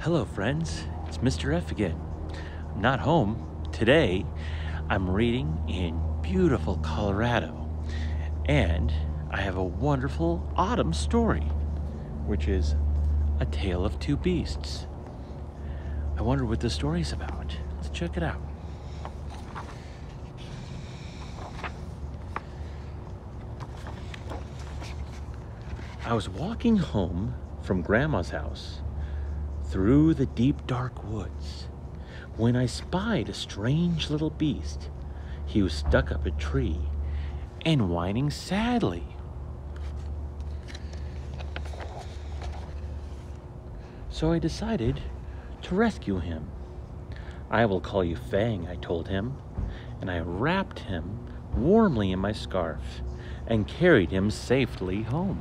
Hello, friends. It's Mr. F again. I'm not home. Today, I'm reading in beautiful Colorado, and I have a wonderful autumn story, which is A Tale of Two Beasts. I wonder what this story's about. Let's check it out. I was walking home from Grandma's house through the deep dark woods when I spied a strange little beast. He was stuck up a tree and whining sadly. So I decided to rescue him. I will call you Fang, I told him, and I wrapped him warmly in my scarf and carried him safely home.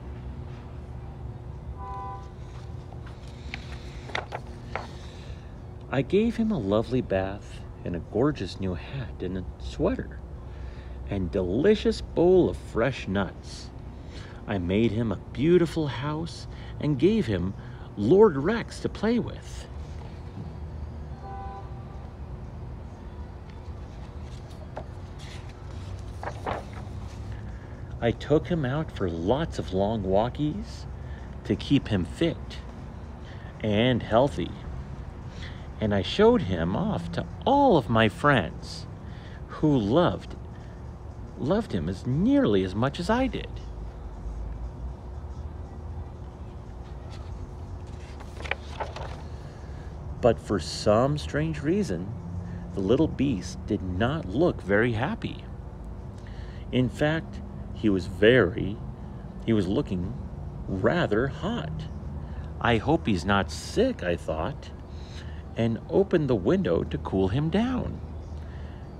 I gave him a lovely bath and a gorgeous new hat and a sweater and delicious bowl of fresh nuts. I made him a beautiful house and gave him Lord Rex to play with. I took him out for lots of long walkies to keep him fit and healthy. And I showed him off to all of my friends who loved him as nearly as much as I did. But for some strange reason, the little beast did not look very happy. In fact, he was looking rather hot. I hope he's not sick, I thought, and opened the window to cool him down.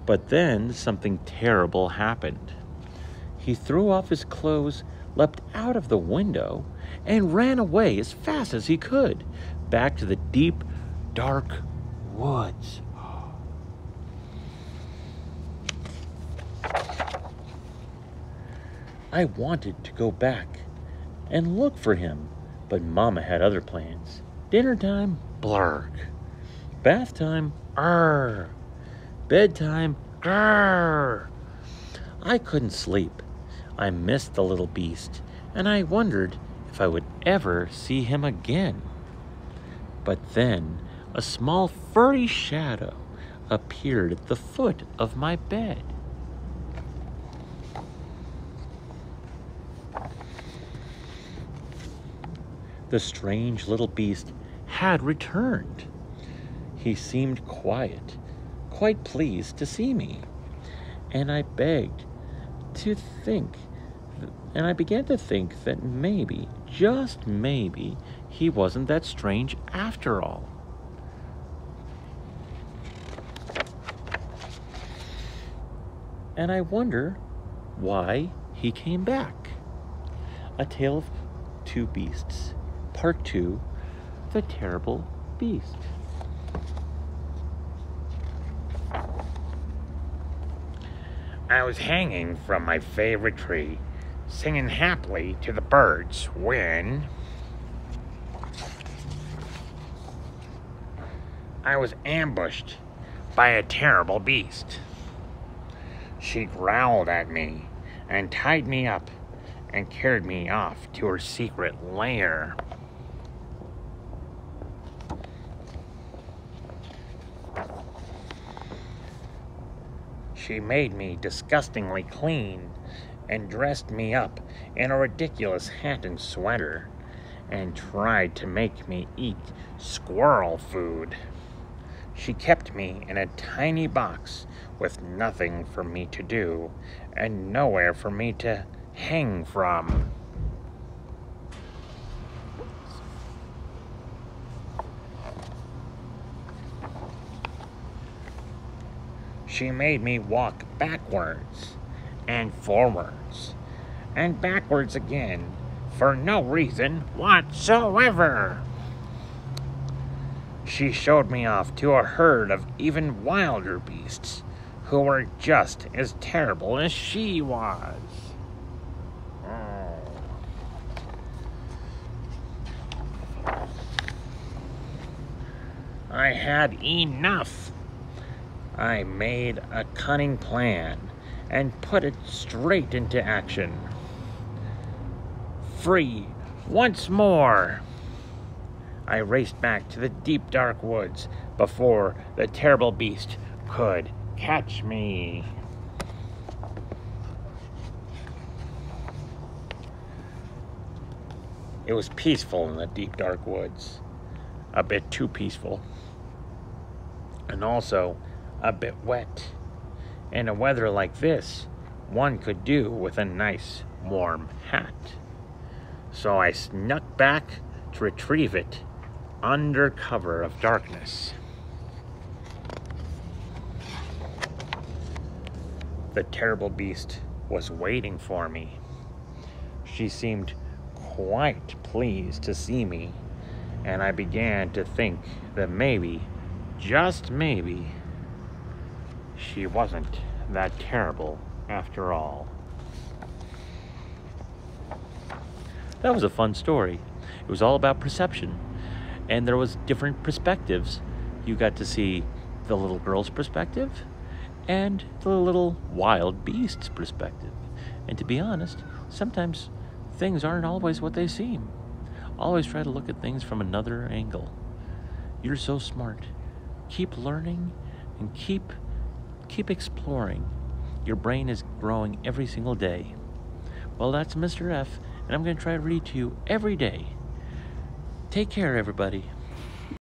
But then something terrible happened. He threw off his clothes, leapt out of the window, and ran away as fast as he could, back to the deep, dark woods. I wanted to go back and look for him, but Mama had other plans. Dinner time, blarg. Bath time, arr. Bedtime, grrr. I couldn't sleep. I missed the little beast, and I wondered if I would ever see him again. But then a small furry shadow appeared at the foot of my bed. The strange little beast had returned. He seemed quiet, quite pleased to see me, and I began to think that maybe, just maybe, he wasn't that strange after all. And I wonder why he came back. A Tale of Two Beasts, Part 2, The Terrible Beast. I was hanging from my favorite tree, singing happily to the birds when I was ambushed by a terrible beast. She growled at me and tied me up and carried me off to her secret lair. She made me disgustingly clean and dressed me up in a ridiculous hat and sweater and tried to make me eat squirrel food. She kept me in a tiny box with nothing for me to do and nowhere for me to hang from. She made me walk backwards and forwards and backwards again for no reason whatsoever. She showed me off to a herd of even wilder beasts who were just as terrible as she was. I had enough. I made a cunning plan and put it straight into action. Free once more! I raced back to the deep dark woods before the terrible beast could catch me. It was peaceful in the deep dark woods. A bit too peaceful. And also a bit wet. In a weather like this, one could do with a nice warm hat. So I snuck back to retrieve it under cover of darkness. The terrible beast was waiting for me. She seemed quite pleased to see me, and I began to think that maybe, just maybe, she wasn't that terrible after all. That was a fun story. It was all about perception, and there was different perspectives. You got to see the little girl's perspective and the little wild beast's perspective. And to be honest, sometimes things aren't always what they seem. Always try to look at things from another angle. You're so smart. Keep learning and keep exploring. Your brain is growing every single day. Well, that's Mr. F, and I'm going to try to read to you every day. Take care, everybody.